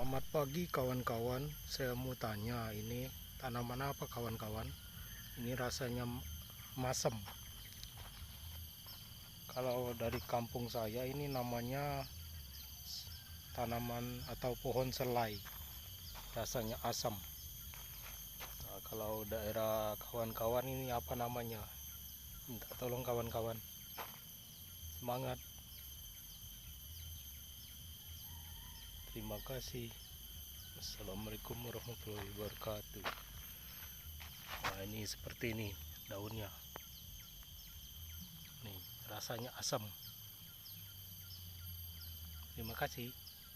Selamat pagi kawan-kawan. Saya mau tanya, ini tanaman apa kawan-kawan? Ini rasanya masem. Kalau dari kampung saya ini namanya tanaman atau pohon selai. Rasanya asam. Nah, kalau daerah kawan-kawan ini apa namanya? Minta tolong kawan-kawan. Semangat. Terima kasih. Assalamualaikum warahmatullahi wabarakatuh. Nah, ini seperti ini daunnya. Nih, rasanya asam. Terima kasih.